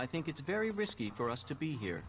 I think it's very risky for us to be here.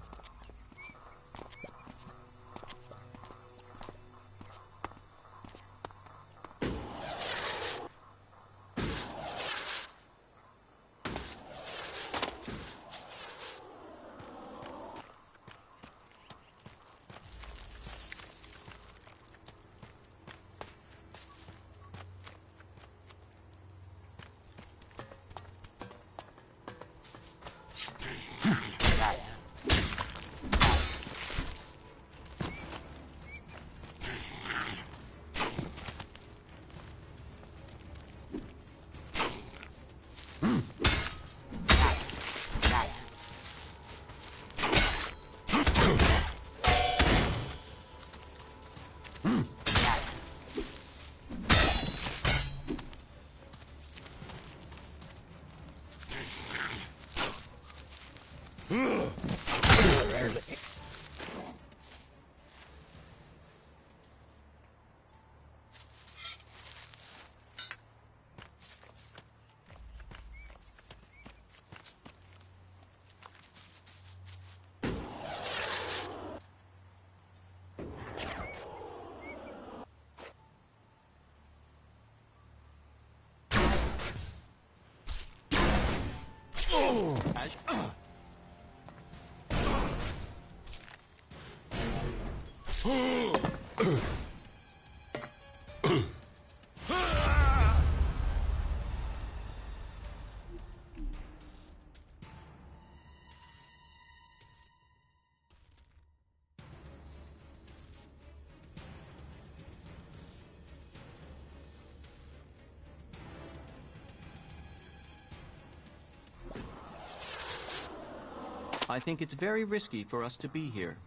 I think it's very risky for us to be here.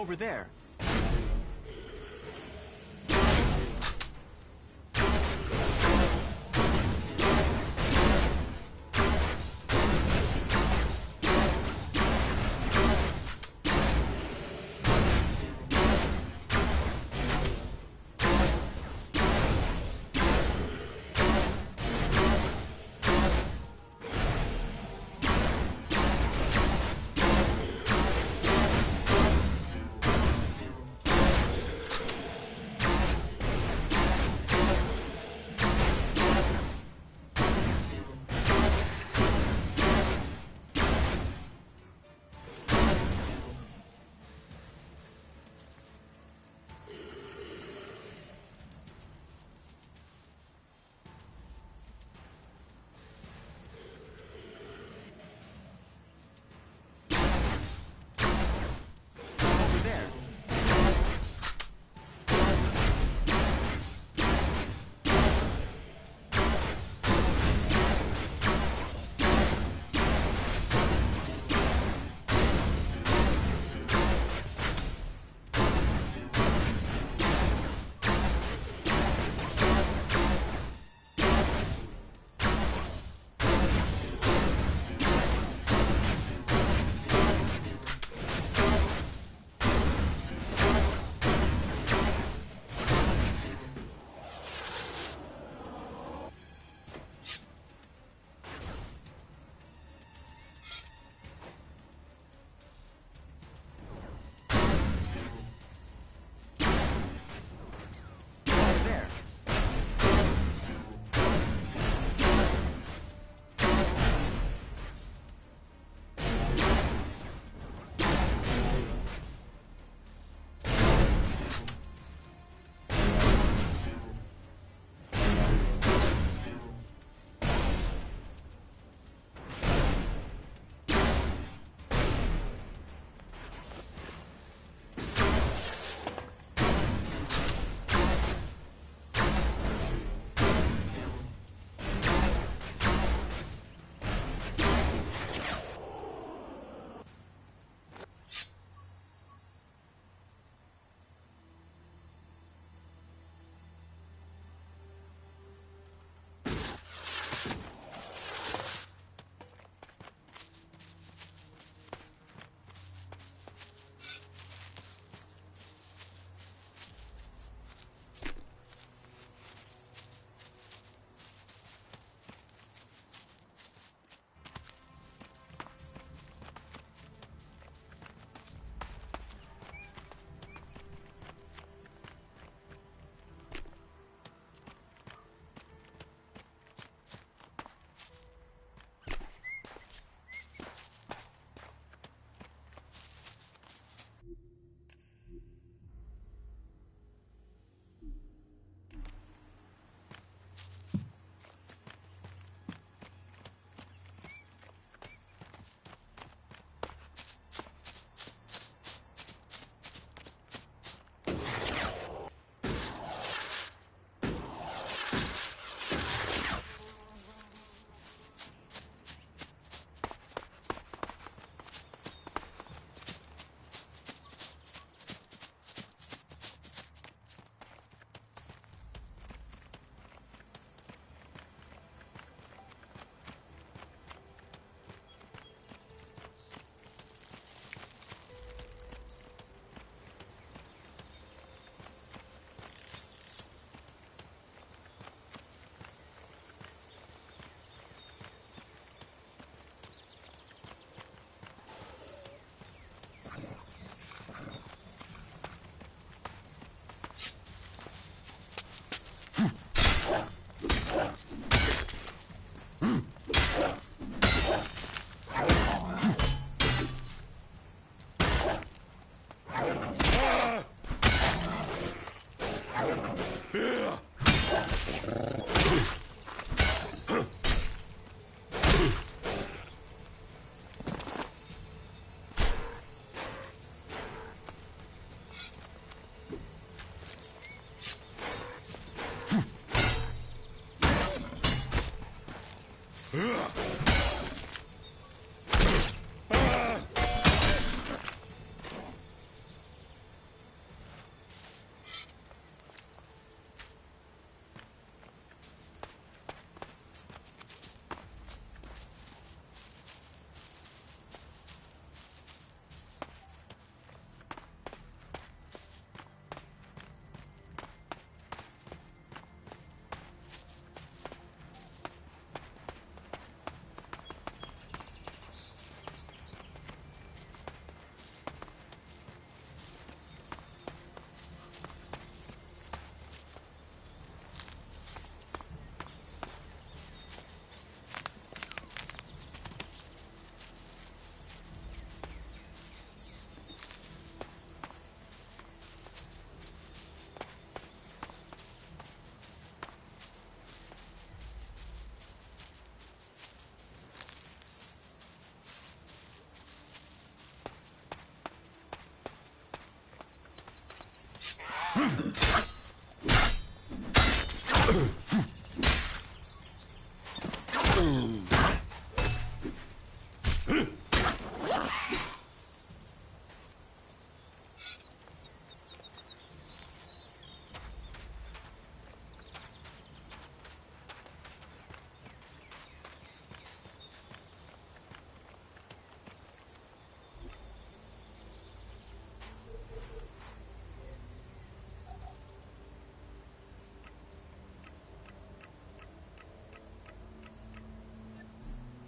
Over there.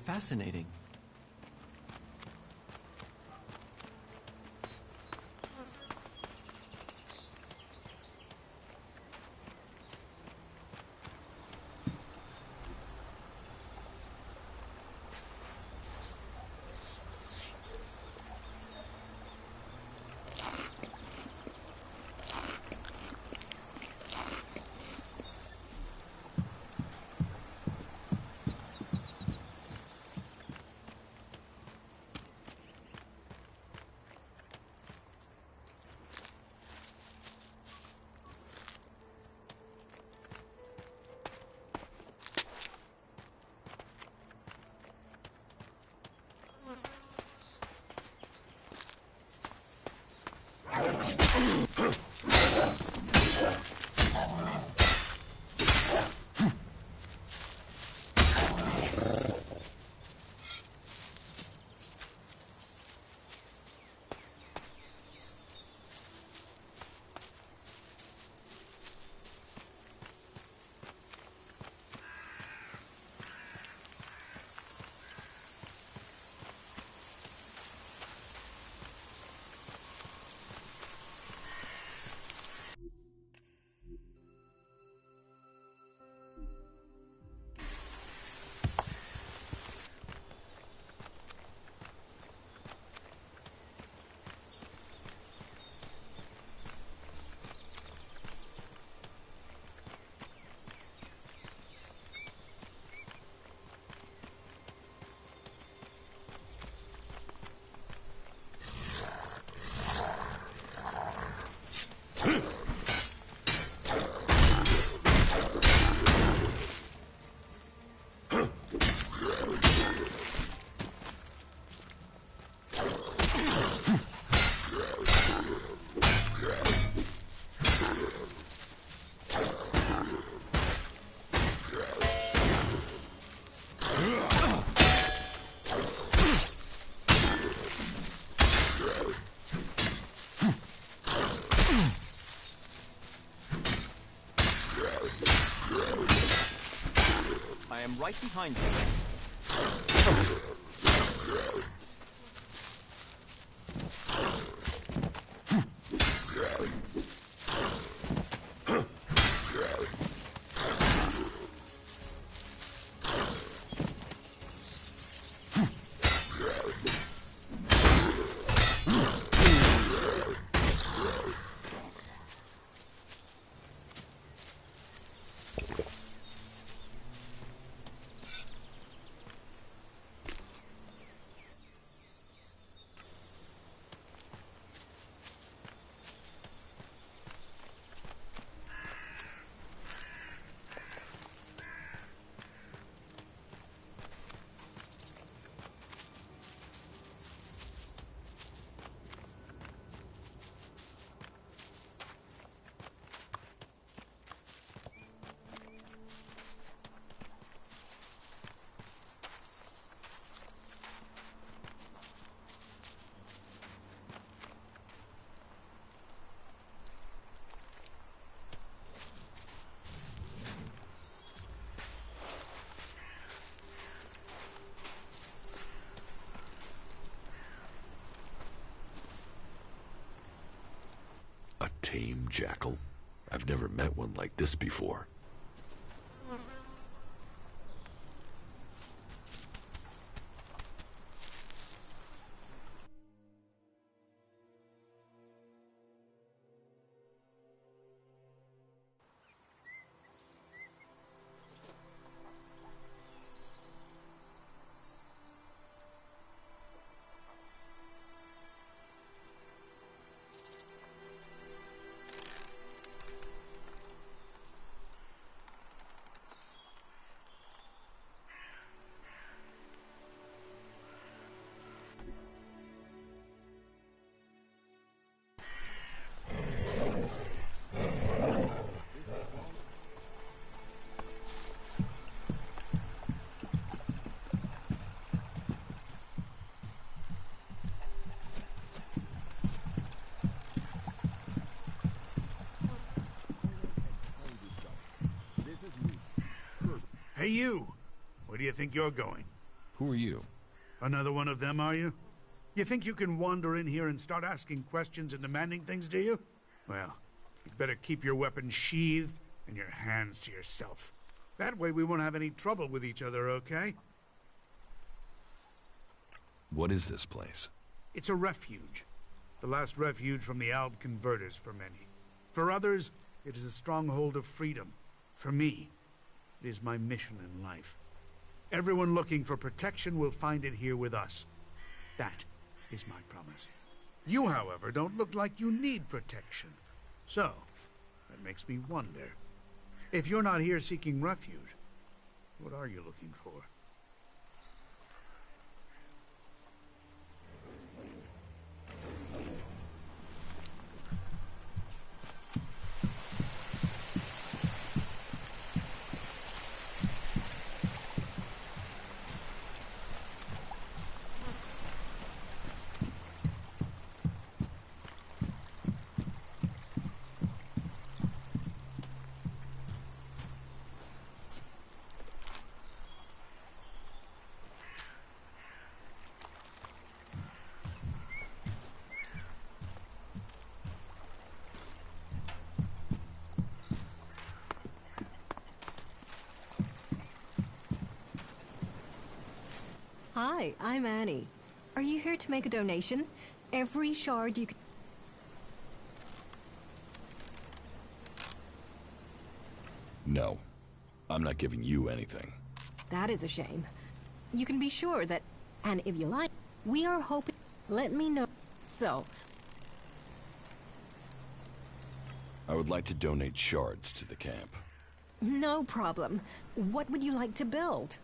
Fascinating. I am right behind you. tame jackal? I've never met one like this before. Hey, you! Where do you think you're going? Who are you? Another one of them, are you? You think you can wander in here and start asking questions and demanding things, do you? Well, you'd better keep your weapons sheathed and your hands to yourself. That way we won't have any trouble with each other, okay? What is this place? It's a refuge. The last refuge from the Alb Converters for many. For others, it is a stronghold of freedom. For me, it is my mission in life. Everyone looking for protection will find it here with us. That is my promise. You, however, don't look like you need protection. So, that makes me wonder. If you're not here seeking refuge, what are you looking for? Hi, I'm Annie. Are you here to make a donation? Every shard you can... No. I'm not giving you anything. That is a shame. You can be sure that... And if you like, we are hoping... Let me know. So... I would like to donate shards to the camp. No problem. What would you like to build?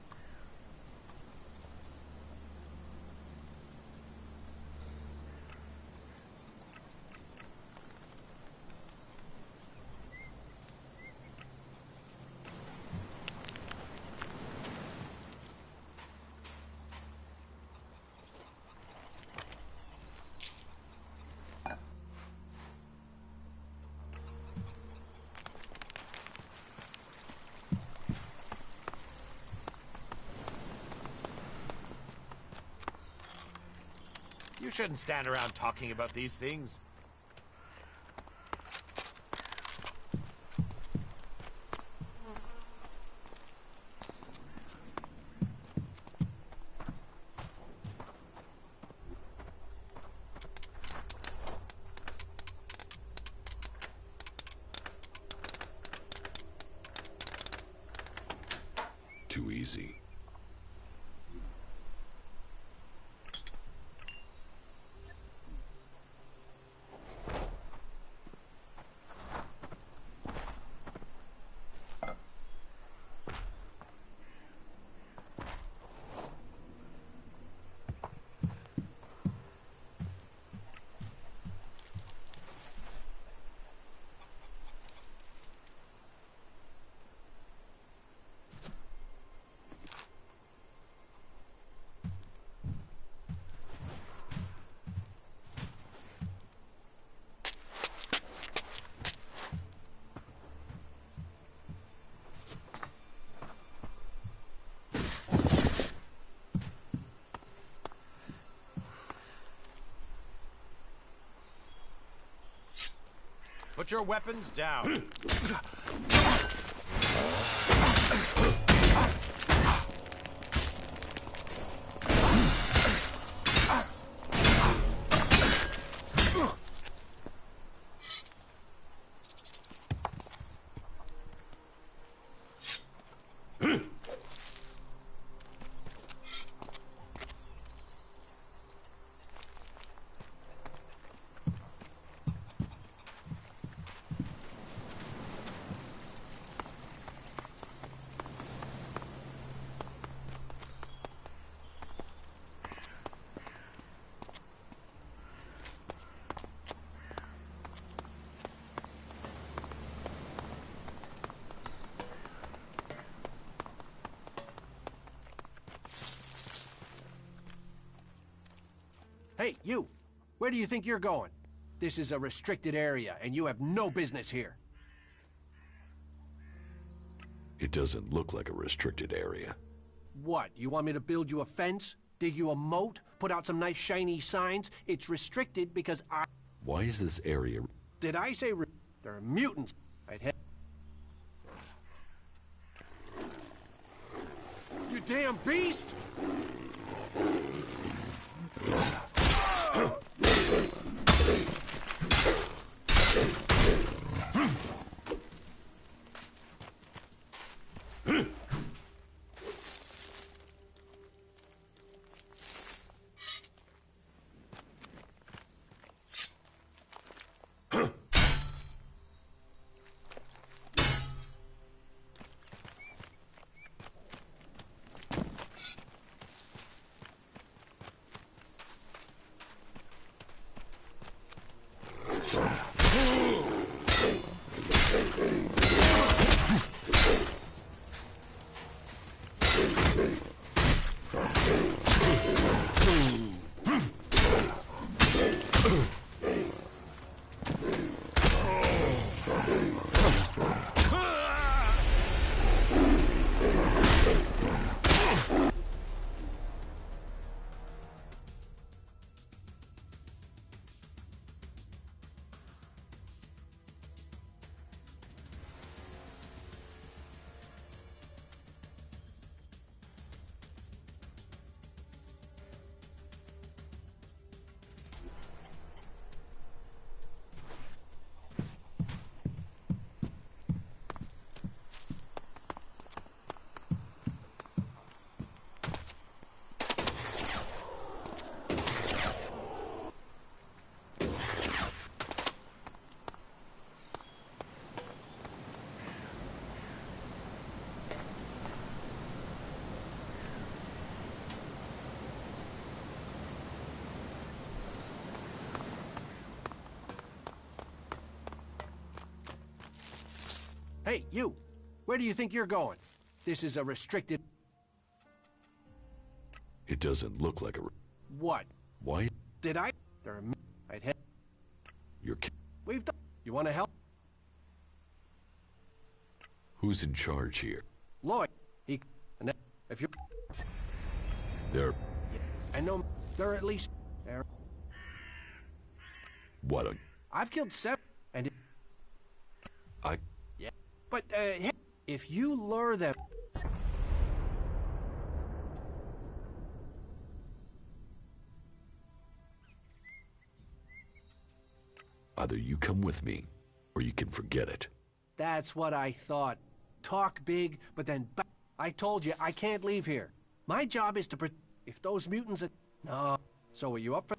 You shouldn't stand around talking about these things. Too easy. Put your weapons down. Hey, you! Where do you think you're going? This is a restricted area, and you have no business here. It doesn't look like a restricted area. What, you want me to build you a fence? Dig you a moat? Put out some nice shiny signs? It's restricted because I... Why is this area... Did I say there are mutants? I'd head... You damn beast! Hey, you! Where do you think you're going? This is a restricted... It doesn't look like a... What? Why? Did I... There are... I'd head... You're... We've done... You want to help? Who's in charge here? Lloyd. He... And if you're... They're... I know... They're at least... They're... What a... I've killed 7... And... I... Yeah. But, if you lure them... Either you come with me, or you can forget it. That's what I thought. Talk big, but then... I told you, I can't leave here. My job is to... If those mutants are... No. So are you up for...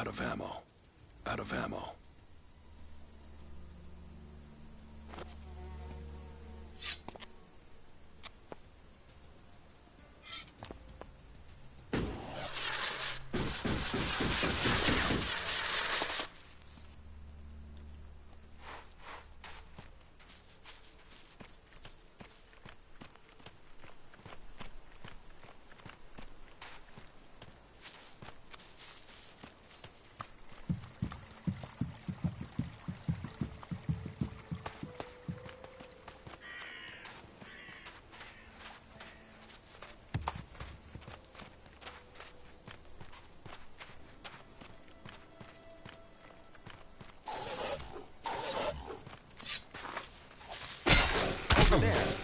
Out of ammo. Out of ammo. There.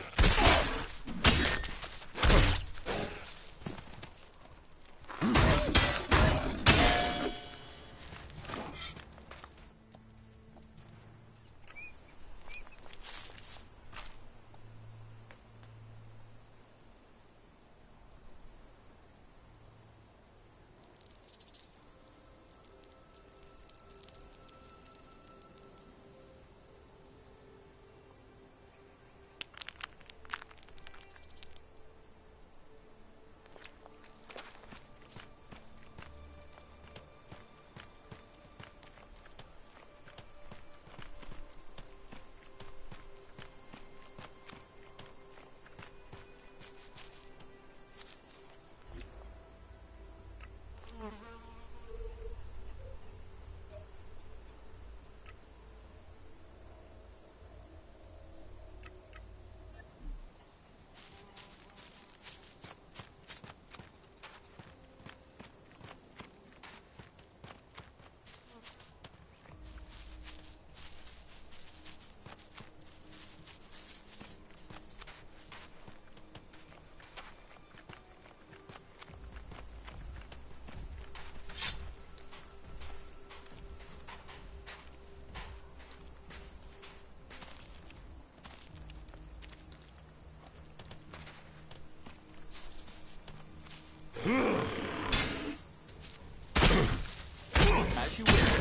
As you wish.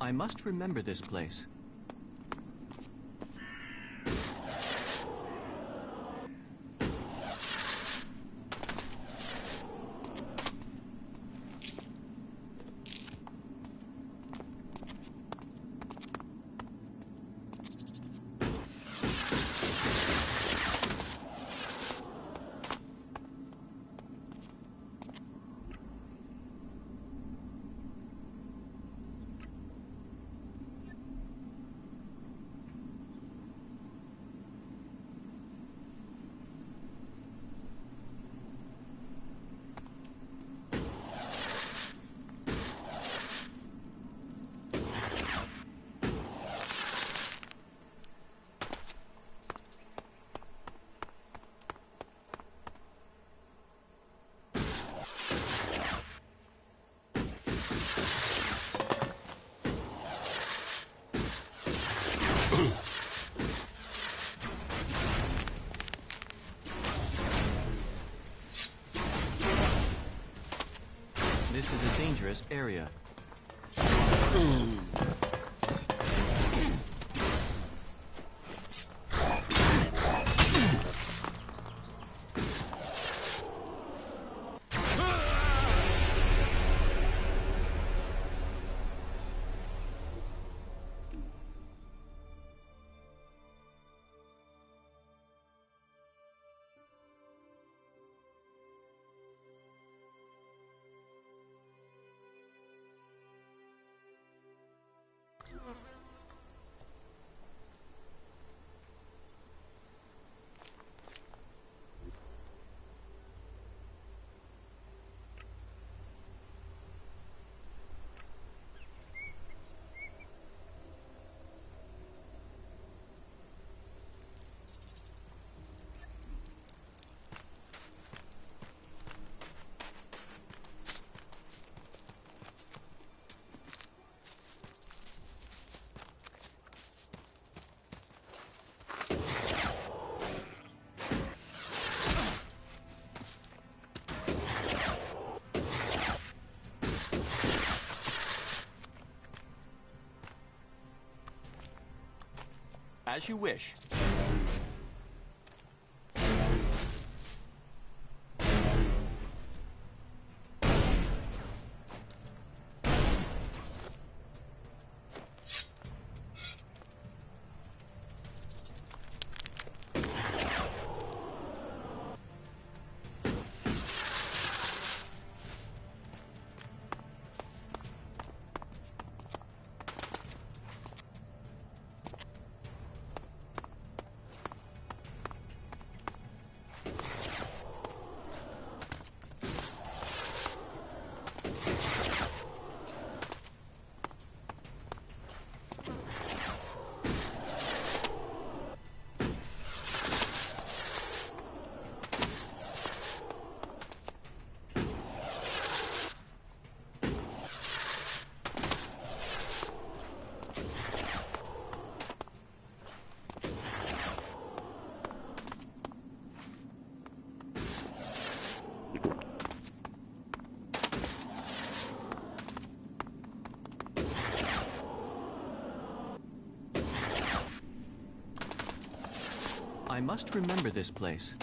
I must remember this place. This is a dangerous area. As you wish. I must remember this place.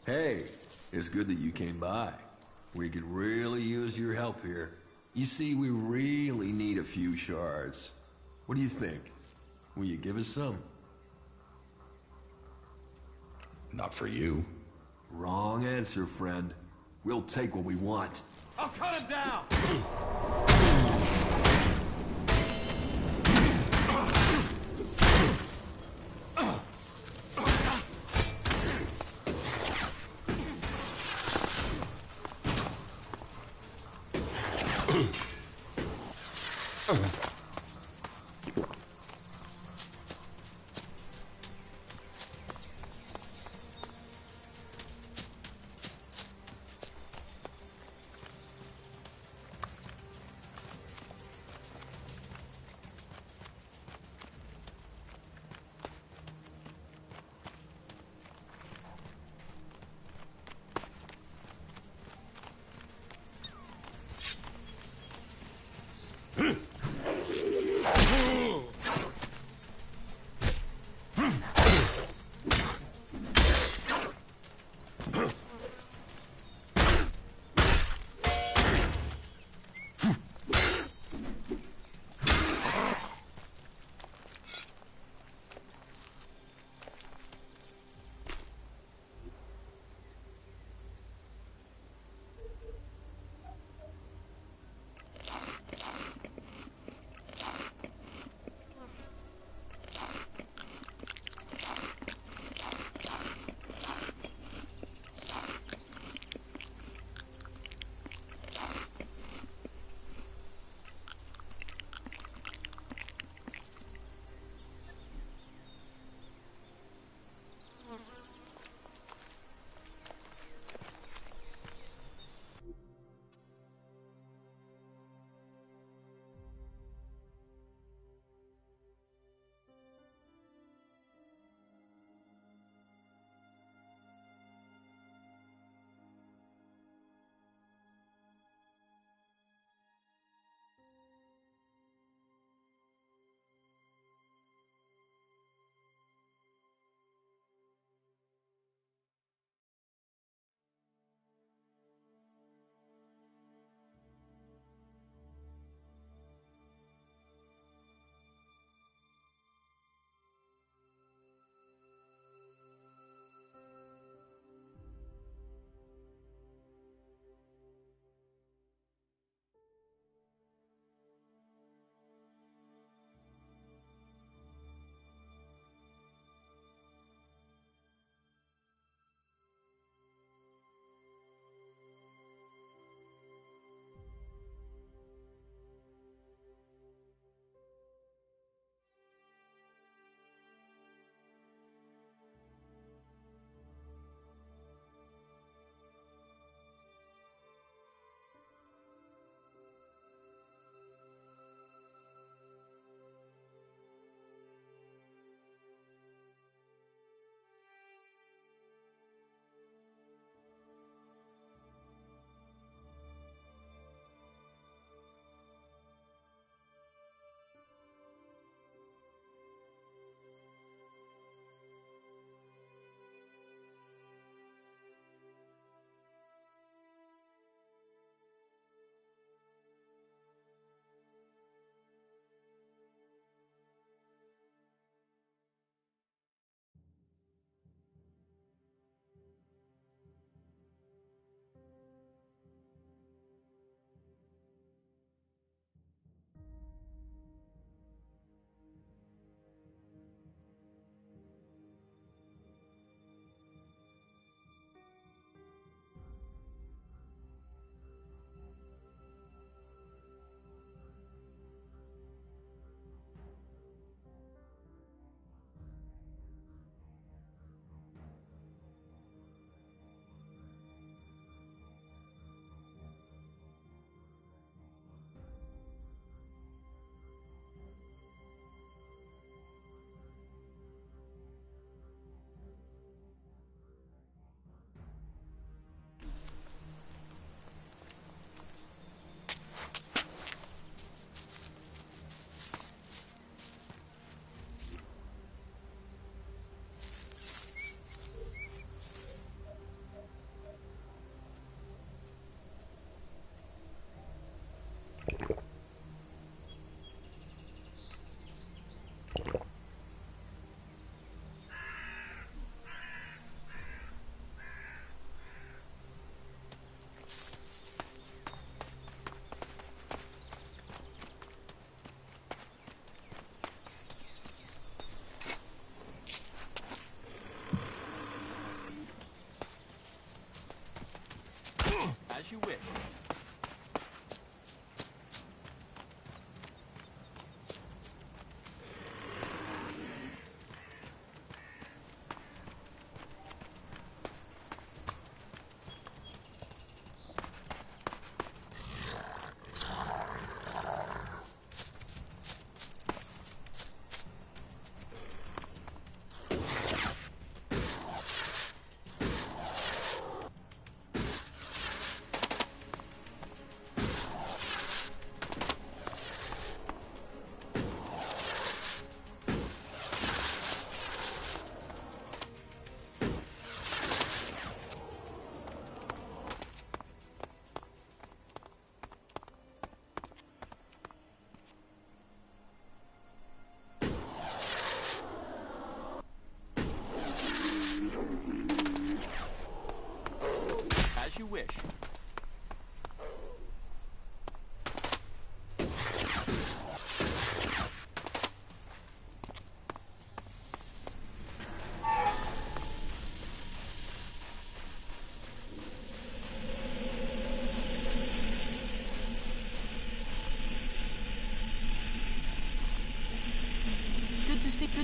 Hey, it's good that you came by. We could really use your help here. You see, we really need a few shards. What do you think? Will you give us some? Not for you. Wrong answer, friend. We'll take what we want. I'll cut him down!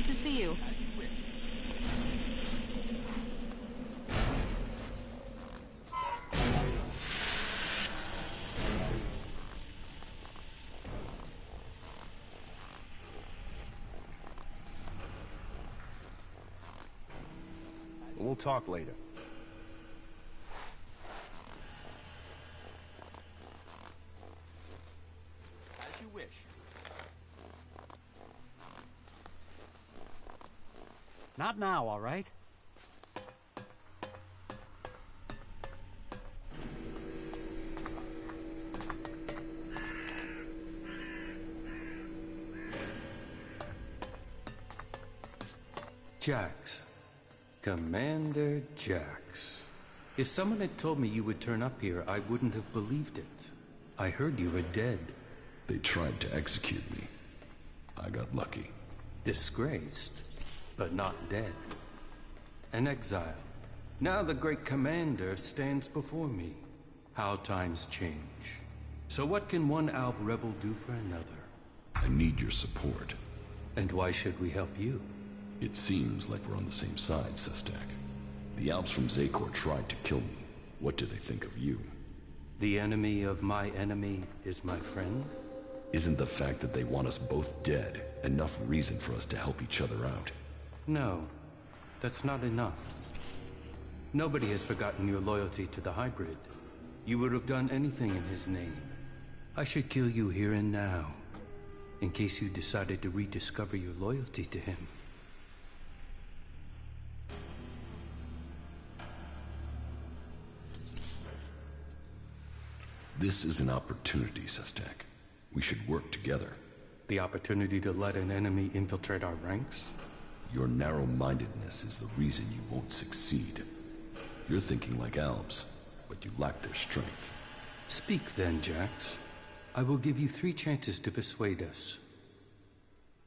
Good to see you. We'll talk later. As you wish. Not now, all right? Jax. Commander Jax. If someone had told me you would turn up here, I wouldn't have believed it. I heard you were dead. They tried to execute me. I got lucky. Disgraced, but not dead. An exile. Now the great commander stands before me. How times change. So what can one Alb rebel do for another? I need your support. And why should we help you? It seems like we're on the same side, Sestak. The Alps from Zakor tried to kill me. What do they think of you? The enemy of my enemy is my friend? Isn't the fact that they want us both dead enough reason for us to help each other out? No, that's not enough. Nobody has forgotten your loyalty to the hybrid. You would have done anything in his name. I should kill you here and now, in case you decided to rediscover your loyalty to him. This is an opportunity, Sestak. We should work together. The opportunity to let an enemy infiltrate our ranks? Your narrow-mindedness is the reason you won't succeed. You're thinking like Albs, but you lack their strength. Speak then, Jax. I will give you 3 chances to persuade us,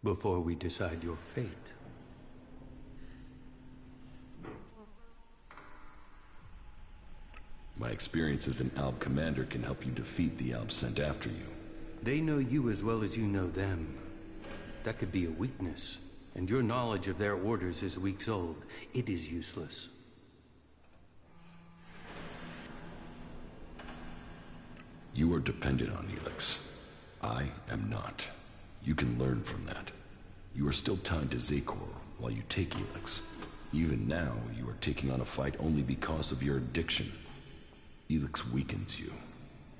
before we decide your fate. My experience as an Alb commander can help you defeat the Albs sent after you. They know you as well as you know them. That could be a weakness, and your knowledge of their orders is weeks old. It is useless. You are dependent on ELEX. I am not. You can learn from that. You are still tied to Zakor while you take ELEX. Even now, you are taking on a fight only because of your addiction. ELEX weakens you.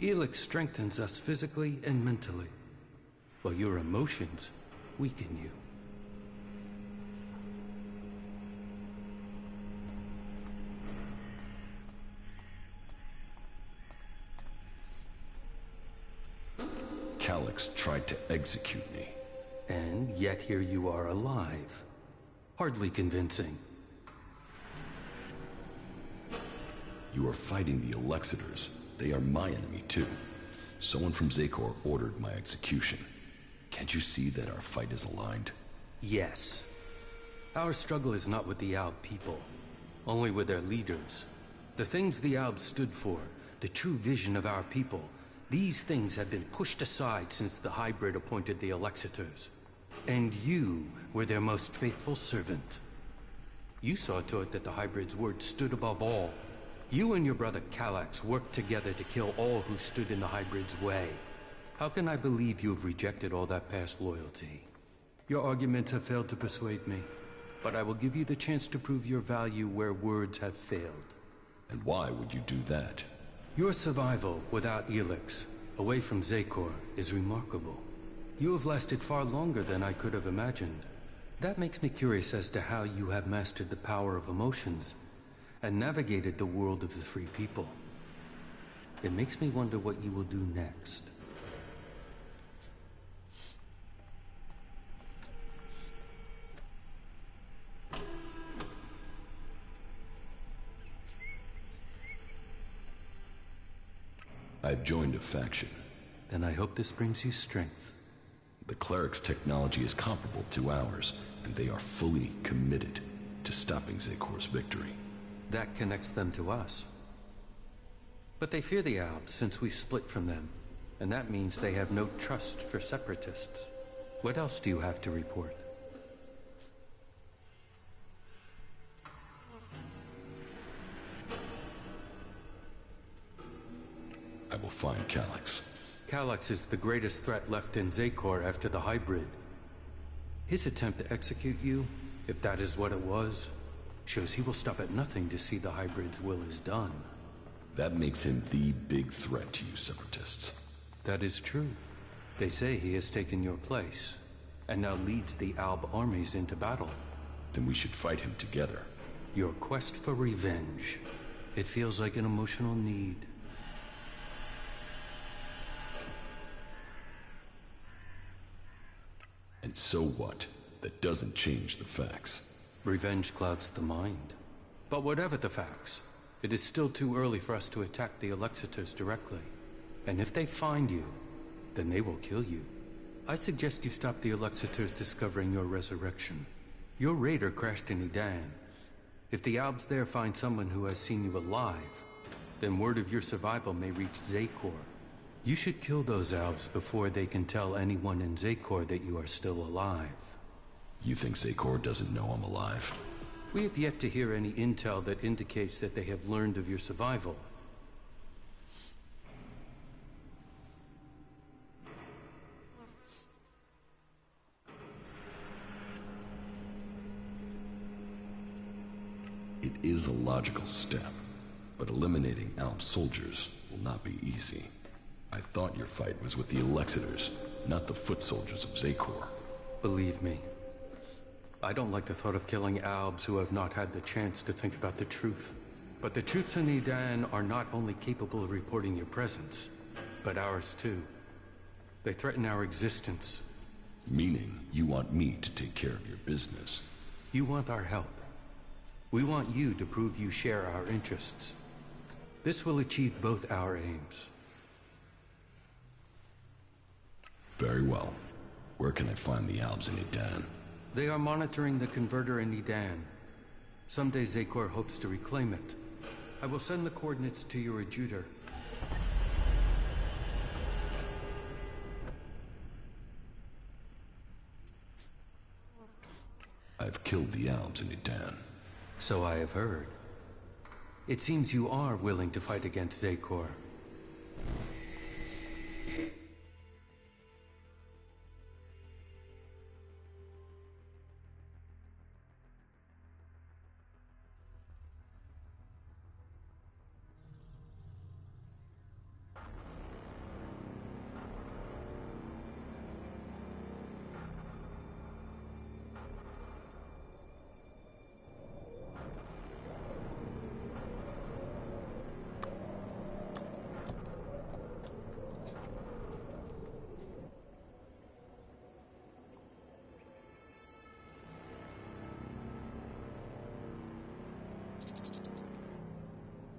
ELEX strengthens us physically and mentally, while your emotions weaken you. Calyx tried to execute me. And yet here you are alive. Hardly convincing. You are fighting the Alexiters. They are my enemy too. Someone from Zakor ordered my execution. Can't you see that our fight is aligned? Yes. Our struggle is not with the Alb people, only with their leaders. The things the Alb stood for, the true vision of our people, these things have been pushed aside since the hybrid appointed the Alexiters. And you were their most faithful servant. You saw to it that the hybrid's word stood above all. You and your brother Calyx worked together to kill all who stood in the hybrid's way. How can I believe you have rejected all that past loyalty? Your arguments have failed to persuade me, but I will give you the chance to prove your value where words have failed. And why would you do that? Your survival without ELEX, away from Zakor, is remarkable. You have lasted far longer than I could have imagined. That makes me curious as to how you have mastered the power of emotions and navigated the world of the free people. It makes me wonder what you will do next. I've joined a faction. Then I hope this brings you strength. The cleric's technology is comparable to ours, and they are fully committed to stopping Zakor's victory. That connects them to us. But they fear the Alps since we split from them, and that means they have no trust for separatists. What else do you have to report? I will find Calyx. Calyx is the greatest threat left in Zakor after the hybrid. His attempt to execute you, if that is what it was, shows he will stop at nothing to see the hybrid's will is done. That makes him the big threat to you separatists. That is true. They say he has taken your place, and now leads the Alb armies into battle. Then we should fight him together. Your quest for revenge. It feels like an emotional need. And so what? That doesn't change the facts. Revenge clouds the mind. But whatever the facts, it is still too early for us to attack the Alexiters directly. And if they find you, then they will kill you. I suggest you stop the Alexiters discovering your resurrection. Your raider crashed in Edan. If the Albs there find someone who has seen you alive, then word of your survival may reach Zakor. You should kill those Albs before they can tell anyone in Zakor that you are still alive. You think Zakor doesn't know I'm alive? We have yet to hear any intel that indicates that they have learned of your survival. It is a logical step, but eliminating Alb soldiers will not be easy. I thought your fight was with the Alexiters, not the foot soldiers of Zakor. Believe me, I don't like the thought of killing Albs who have not had the chance to think about the truth. But the troops in Edan are not only capable of reporting your presence, but ours too. They threaten our existence. Meaning, you want me to take care of your business? You want our help. We want you to prove you share our interests. This will achieve both our aims. Very well. Where can I find the Albs in Edan? They are monitoring the converter in Edan. Someday Zakor hopes to reclaim it. I will send the coordinates to your adjutor. I've killed the Albs in Edan. So I have heard. It seems you are willing to fight against Zakor.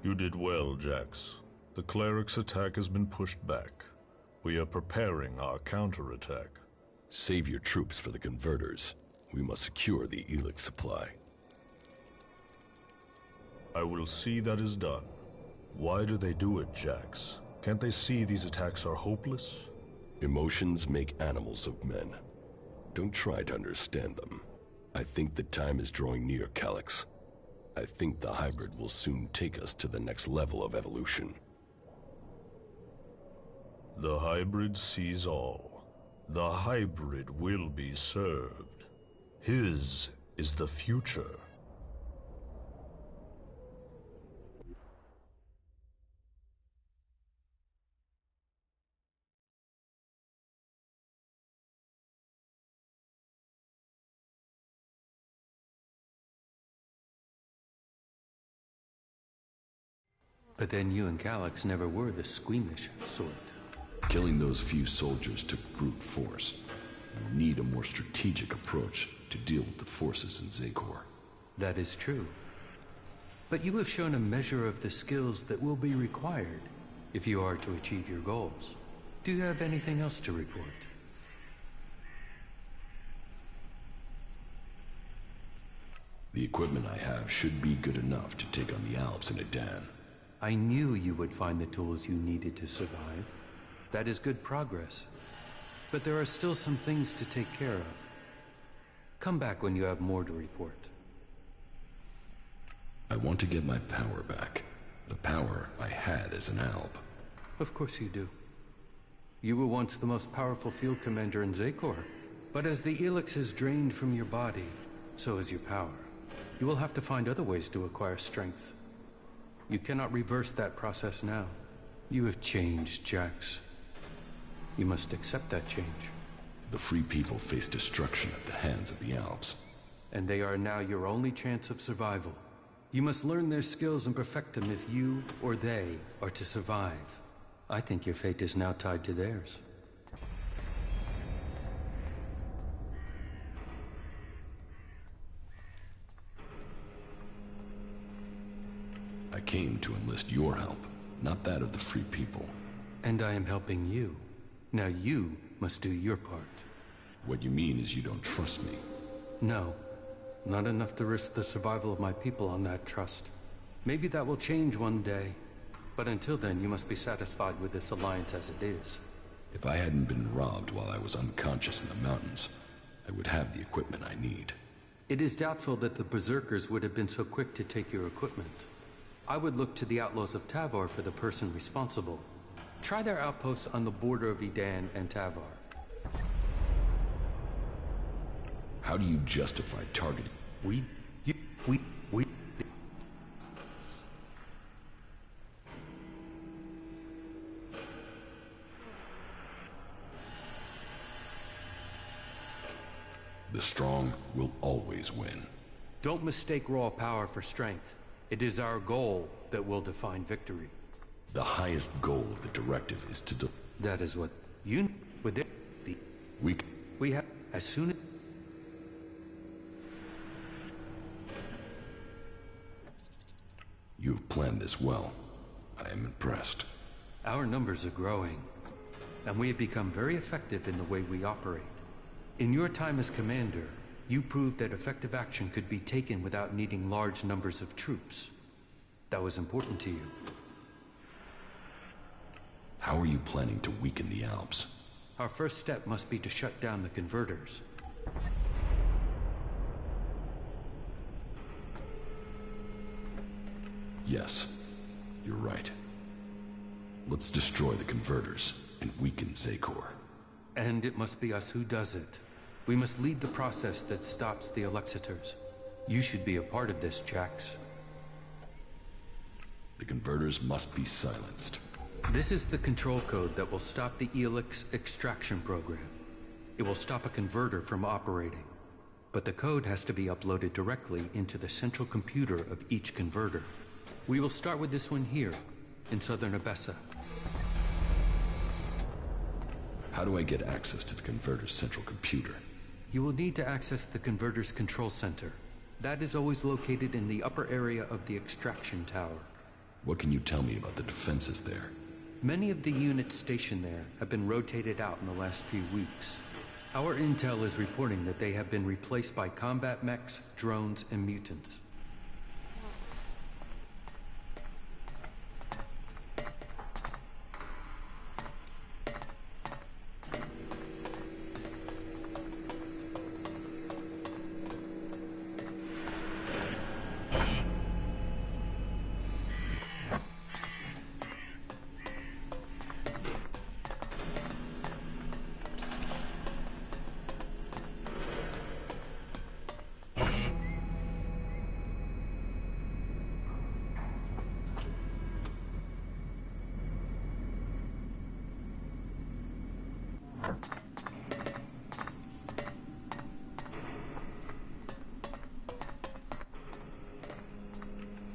You did well, Jax. The cleric's attack has been pushed back. We are preparing our counterattack. Save your troops for the converters. We must secure the ELEX supply. I will see that is done. Why do they do it, Jax? Can't they see these attacks are hopeless? Emotions make animals of men. Don't try to understand them. I think the time is drawing near, Calyx. I think the hybrid will soon take us to the next level of evolution. The hybrid sees all. The hybrid will be served. His is the future. But then you and Calyx never were the squeamish sort. Killing those few soldiers took brute force. We'll need a more strategic approach to deal with the forces in Zakor. That is true. But you have shown a measure of the skills that will be required if you are to achieve your goals. Do you have anything else to report? The equipment I have should be good enough to take on the Albs in Edan. I knew you would find the tools you needed to survive. That is good progress. But there are still some things to take care of. Come back when you have more to report. I want to get my power back. The power I had as an Alb. Of course you do. You were once the most powerful field commander in Zakor. But as the ELEX has drained from your body, so has your power. You will have to find other ways to acquire strength. You cannot reverse that process now. You have changed, Jax. You must accept that change. The Free People face destruction at the hands of the Alps. And they are now your only chance of survival. You must learn their skills and perfect them if you or they are to survive. I think your fate is now tied to theirs. I came to enlist your help, not that of the Free People. And I am helping you. Now you must do your part. What you mean is you don't trust me. No. Not enough to risk the survival of my people on that trust. Maybe that will change one day. But until then, you must be satisfied with this alliance as it is. If I hadn't been robbed while I was unconscious in the mountains, I would have the equipment I need. It is doubtful that the Berserkers would have been so quick to take your equipment. I would look to the outlaws of Tavor for the person responsible. Try their outposts on the border of Edan and Tavor. How do you justify targeting? We... The strong will always win. Don't mistake raw power for strength. It is our goal that will define victory. The highest goal of the directive is to That is what you... With it... We have... As soon as... You've planned this well. I am impressed. Our numbers are growing, and we have become very effective in the way we operate. In your time as commander, you proved that effective action could be taken without needing large numbers of troops. That was important to you. How are you planning to weaken the Alps? Our first step must be to shut down the converters. Yes, you're right. Let's destroy the converters and weaken Zakor. And it must be us who does it. We must lead the process that stops the Alexiters. You should be a part of this, Jax. The converters must be silenced. This is the control code that will stop the ELEX extraction program. It will stop a converter from operating. But the code has to be uploaded directly into the central computer of each converter. We will start with this one here, in southern Abessa. How do I get access to the converter's central computer? You will need to access the converter's control center. That is always located in the upper area of the extraction tower. What can you tell me about the defenses there? Many of the units stationed there have been rotated out in the last few weeks. Our intel is reporting that they have been replaced by combat mechs, drones, and mutants.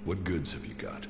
What goods have you got?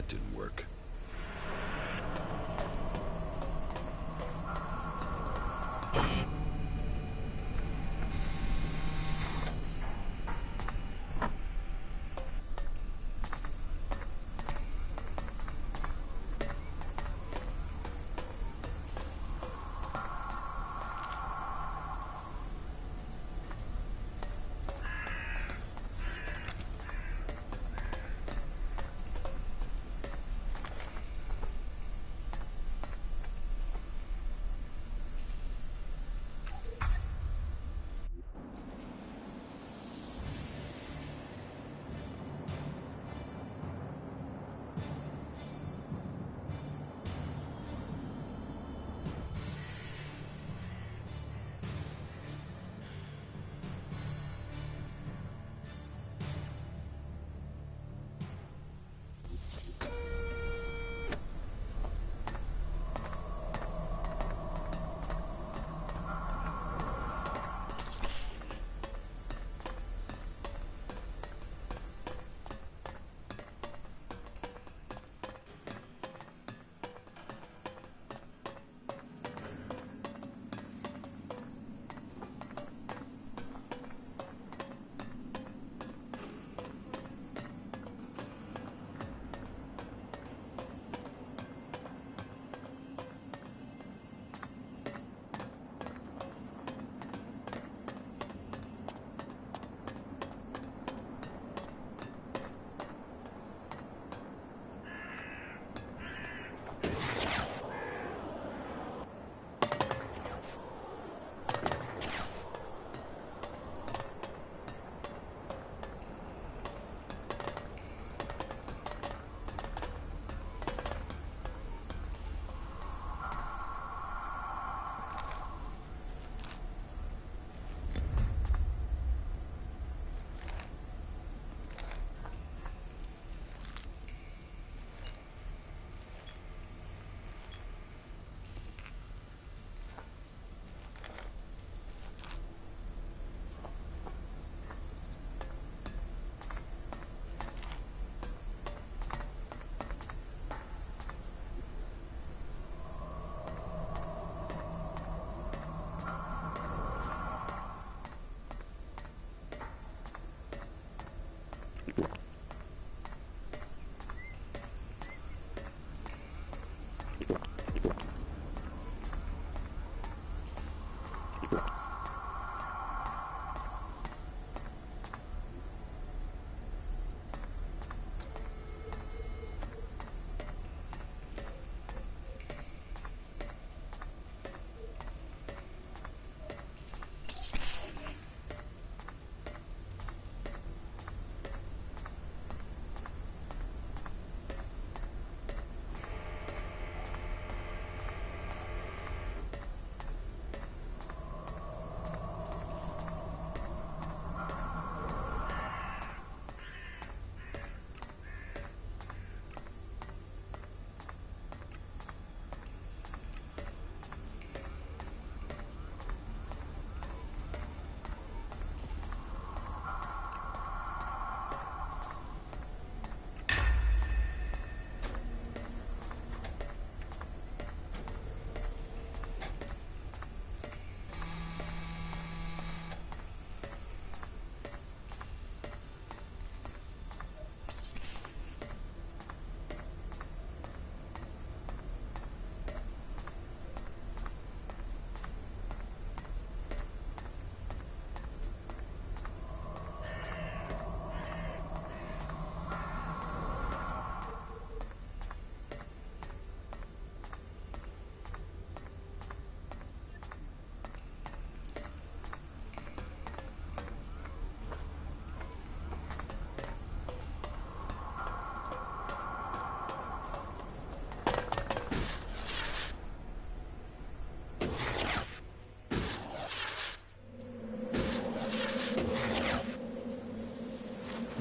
that didn't work.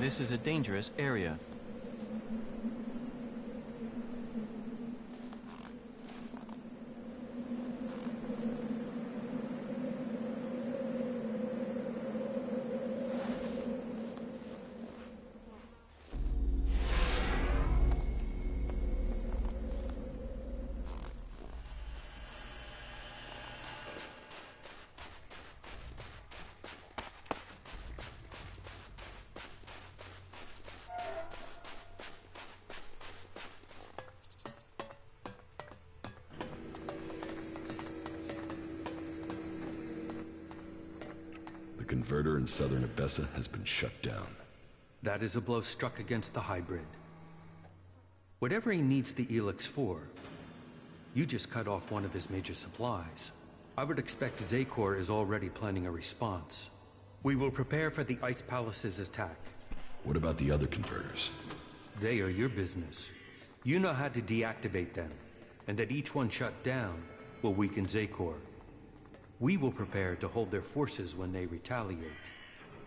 This is a dangerous area. The converter in southern Abessa has been shut down. That is a blow struck against the hybrid. Whatever he needs the ELEX for, you just cut off one of his major supplies. I would expect Zakor is already planning a response. We will prepare for the Ice Palace's attack. What about the other converters? They are your business. You know how to deactivate them, and that each one shut down will weaken Zakor. We will prepare to hold their forces when they retaliate.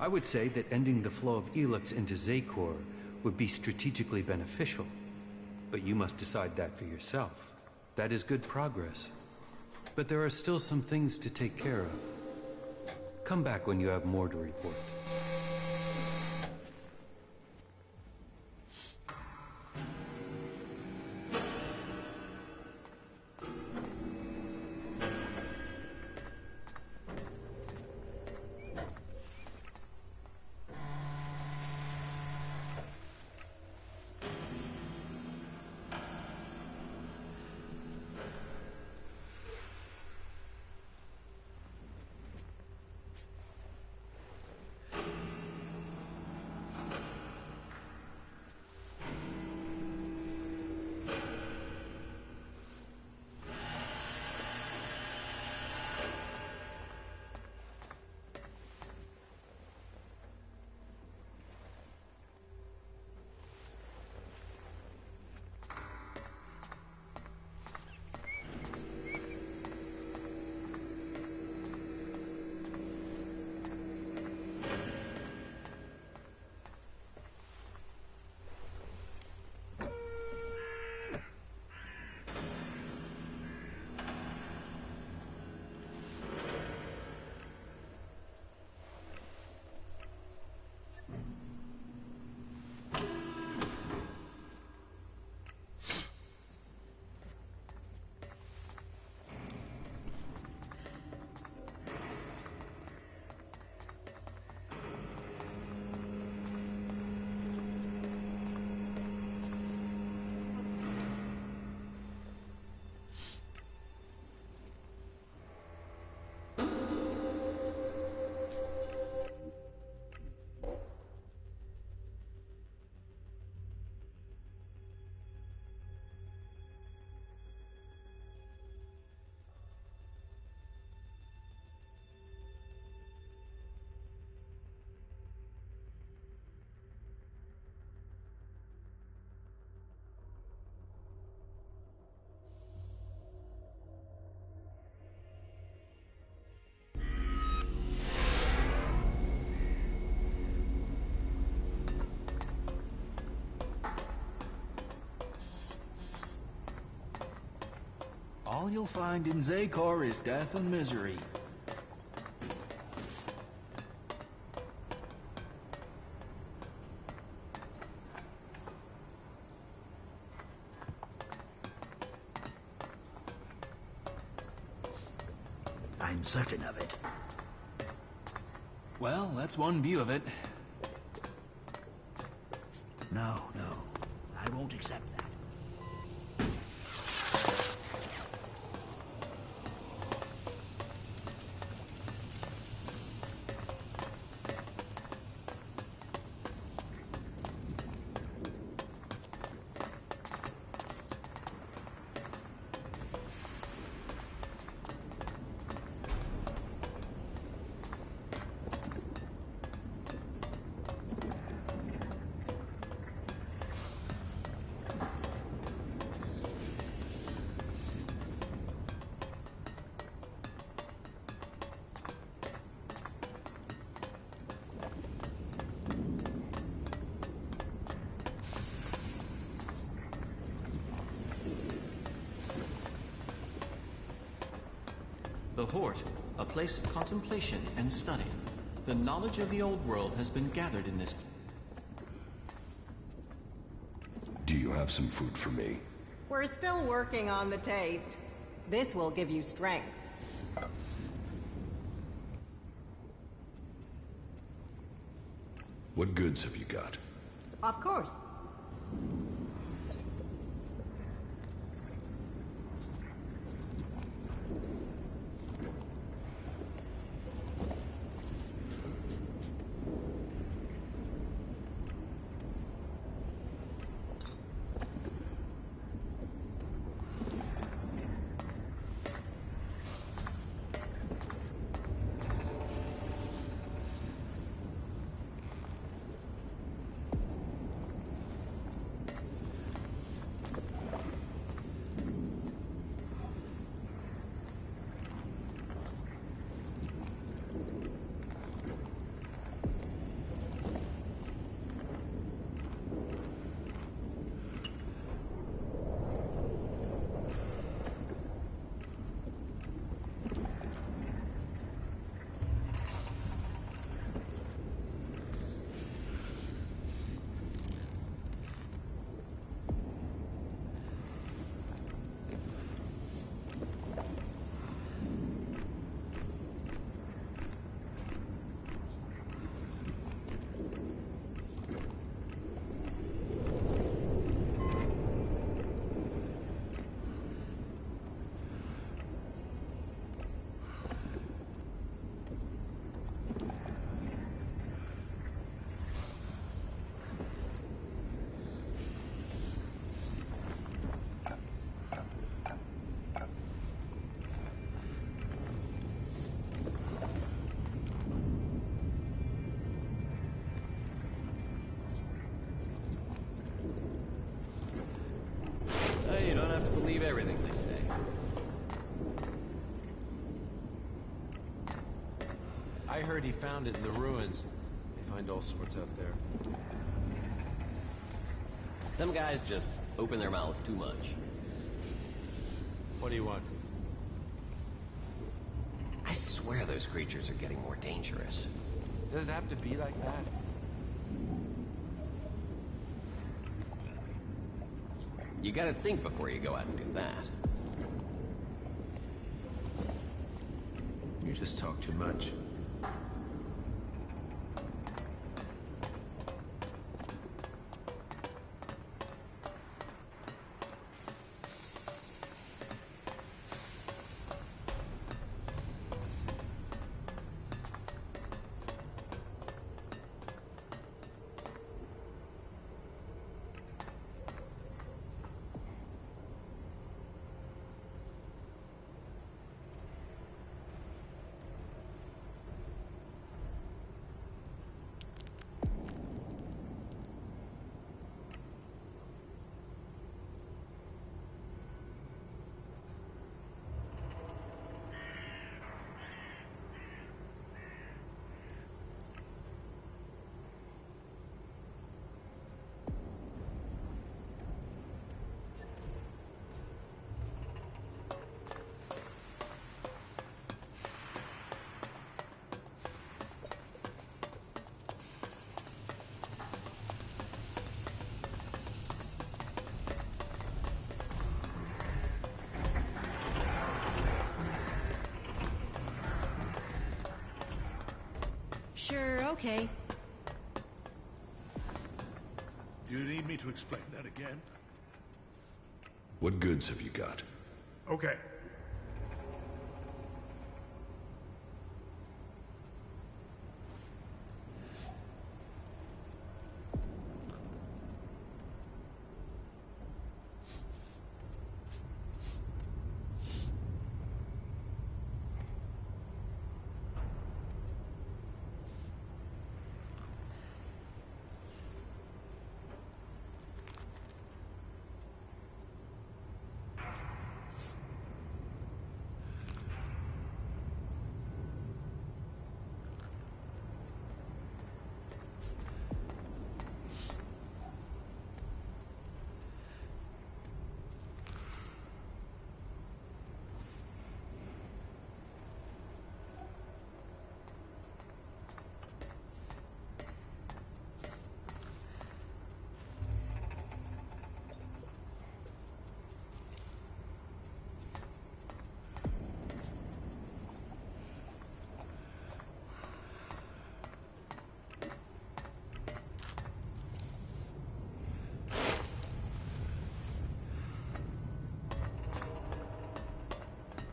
I would say that ending the flow of ELEX into Zakor would be strategically beneficial, but you must decide that for yourself. That is good progress, but there are still some things to take care of. Come back when you have more to report. All you'll find in Zakor is death and misery. I'm certain of it. Well, that's one view of it. No, I won't accept that. The Hort, a place of contemplation and study. The knowledge of the old world has been gathered in this. Do you have some food for me? We're still working on the taste. This will give you strength. What goods have you got? Of course. believe everything they say. I heard he found it in the ruins. They find all sorts out there. Some guys just open their mouths too much. What do you want? I swear those creatures are getting more dangerous. Does it have to be like that? You gotta think before you go out and do that. You just talk too much. Sure, okay. Do you need me to explain that again? What goods have you got? Okay.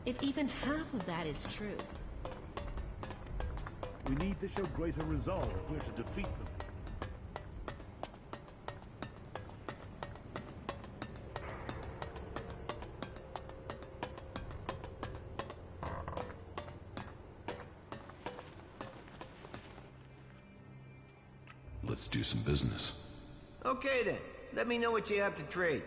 If even half of that is true. We need to show greater resolve if we're to defeat them. Let's do some business. Okay then. Let me know what you have to trade.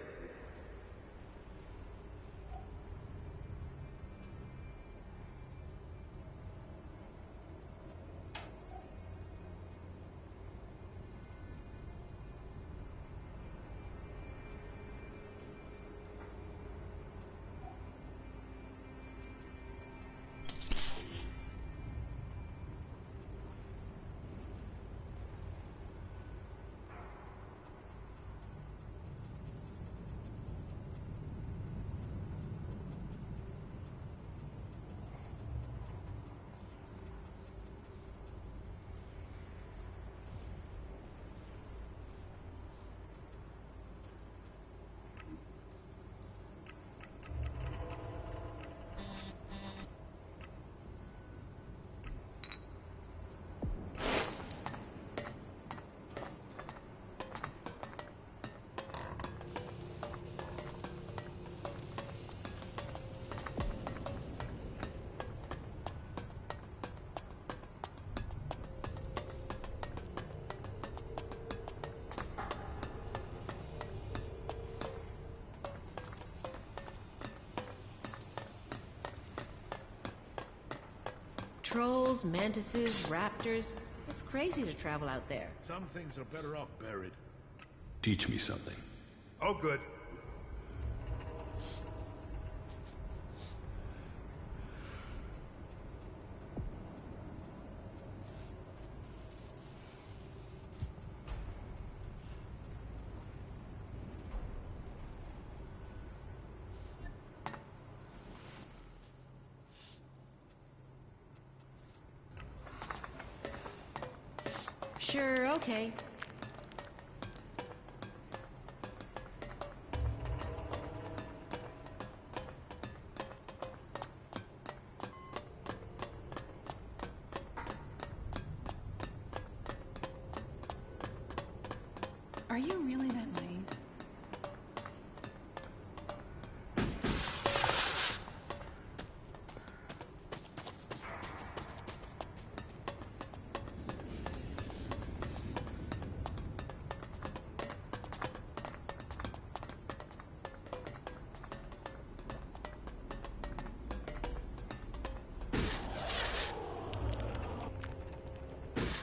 Trolls, mantises, raptors. It's crazy to travel out there. Some things are better off buried. Teach me something. Oh, good. Sure, okay. Are you really that naive?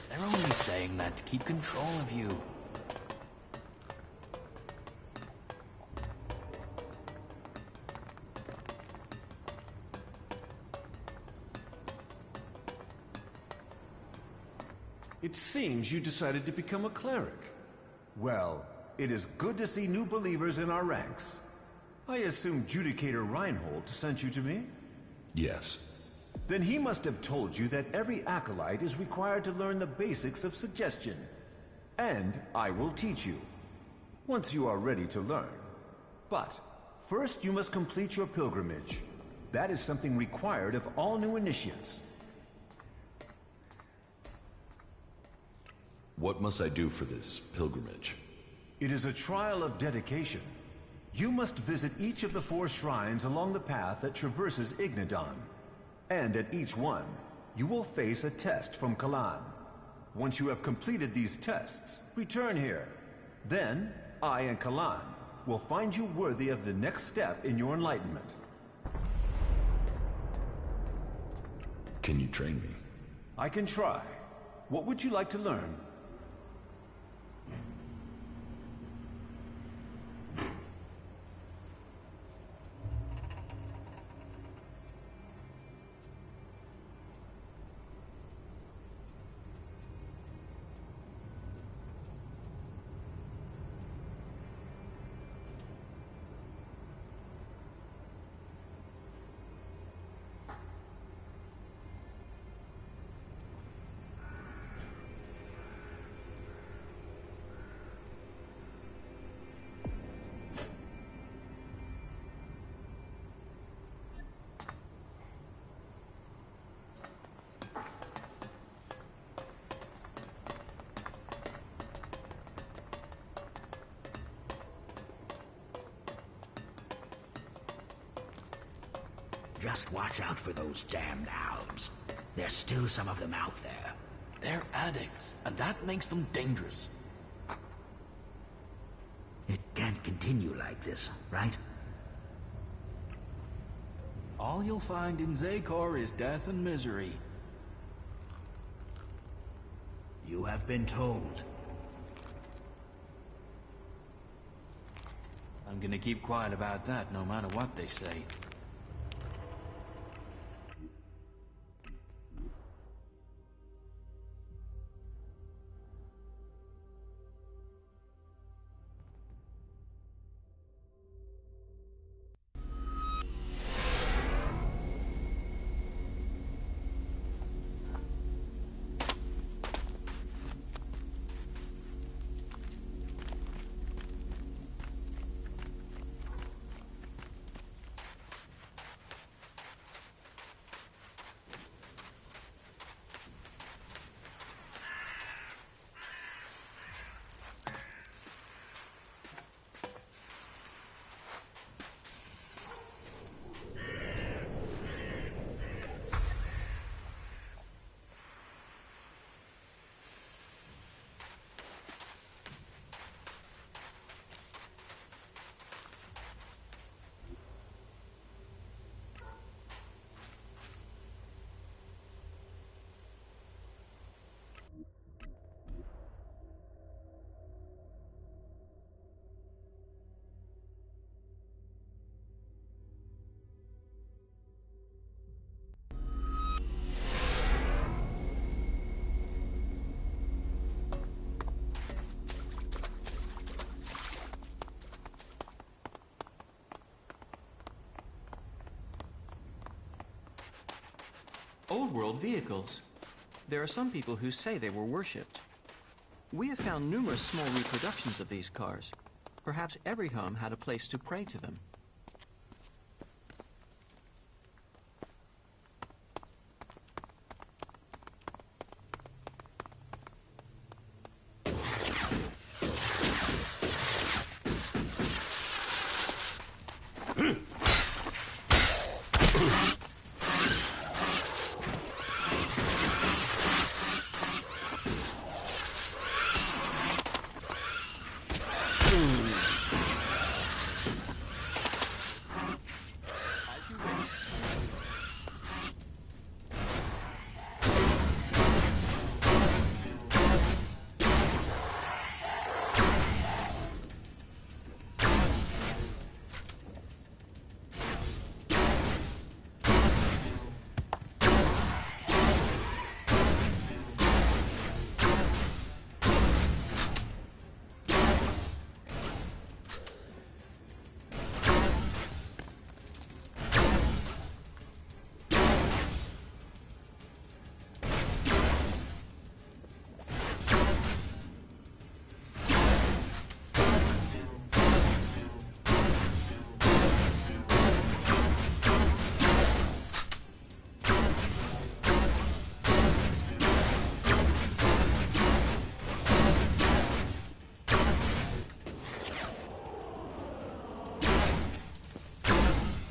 They're only saying that to keep control of you. It seems you decided to become a cleric. Well, it is good to see new believers in our ranks. I assume Judicator Reinhold sent you to me? Yes. Then he must have told you that every acolyte is required to learn the basics of suggestion. And I will teach you, once you are ready to learn. But first you must complete your pilgrimage. That is something required of all new initiates. What must I do for this pilgrimage? It is a trial of dedication. You must visit each of the 4 shrines along the path that traverses Ignadon. And at each one, you will face a test from Kalan. Once you have completed these tests, return here. Then, I and Kalan will find you worthy of the next step in your enlightenment. Can you train me? I can try. What would you like to learn? Just watch out for those damned elves. There's still some of them out there. They're addicts, and that makes them dangerous. It can't continue like this, right? All you'll find in Zakor is death and misery. You have been told. I'm gonna keep quiet about that, no matter what they say. world vehicles. There are some people who say they were worshipped. We have found numerous small reproductions of these cars. Perhaps every home had a place to pray to them.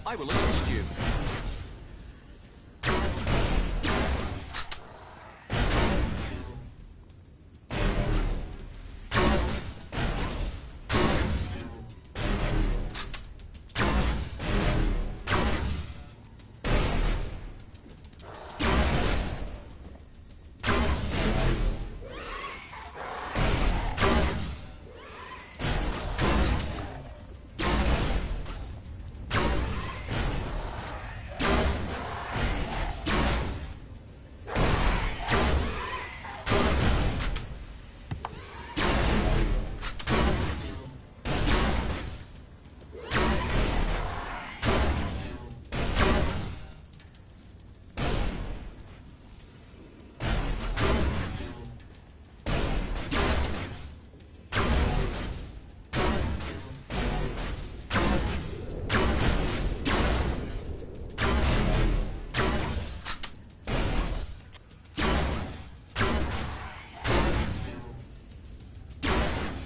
I will assist you.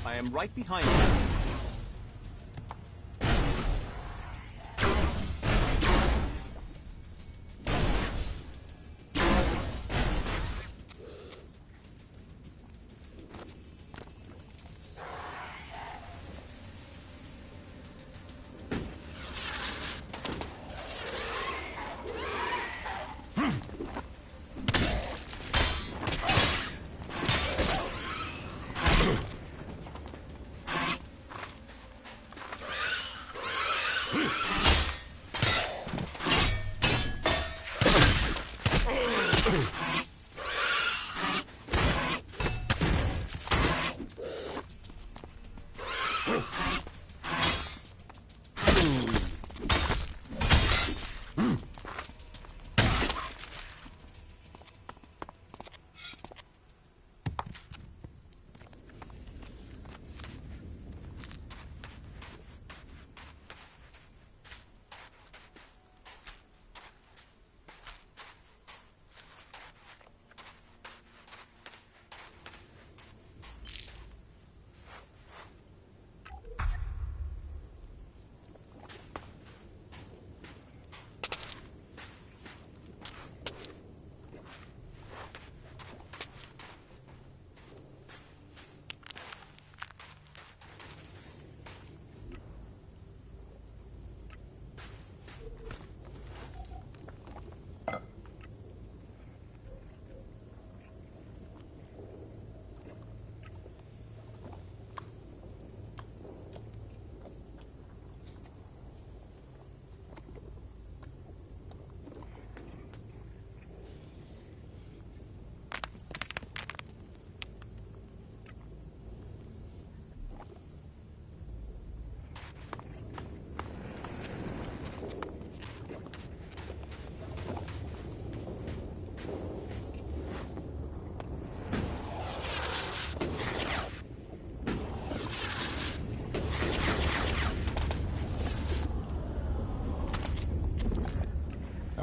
I am right behind you.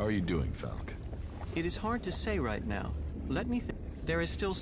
are you doing, Falk? It is hard to say right now. Let me think. There is still...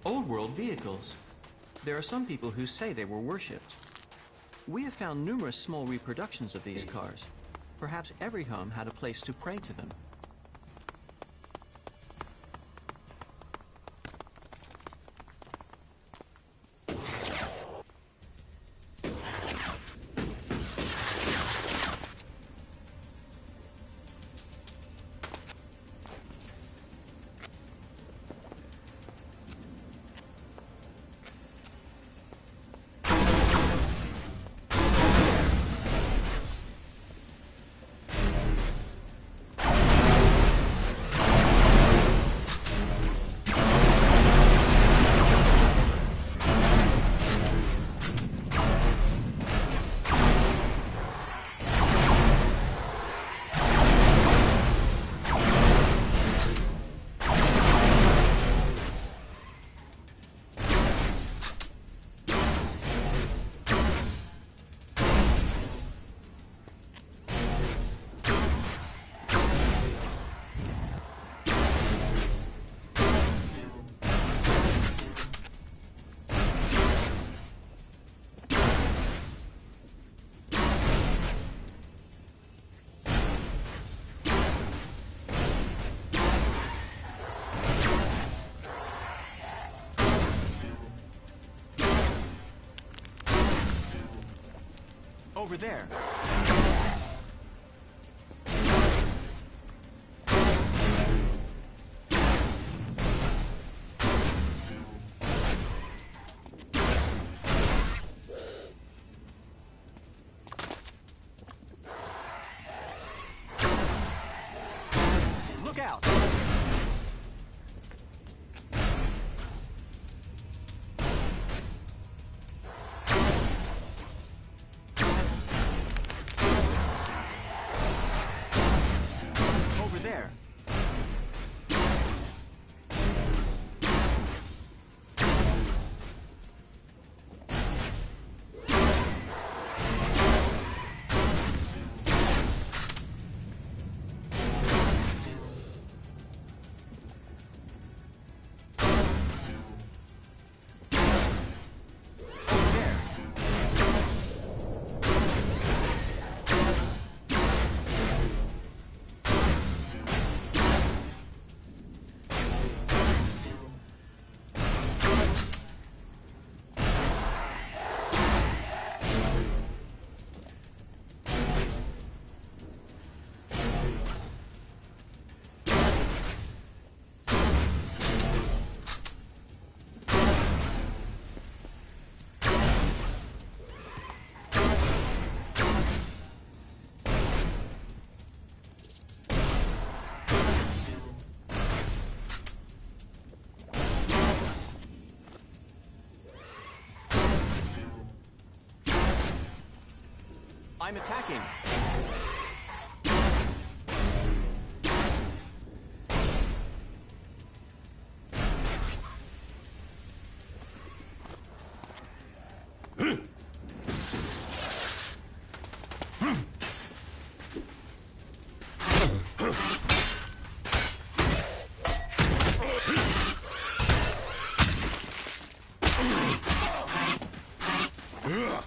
Old world vehicles. There are some people who say they were worshipped. We have found numerous small reproductions of these cars. Perhaps every home had a place to pray to them. Over there. Look out! I'm attacking. Ugh!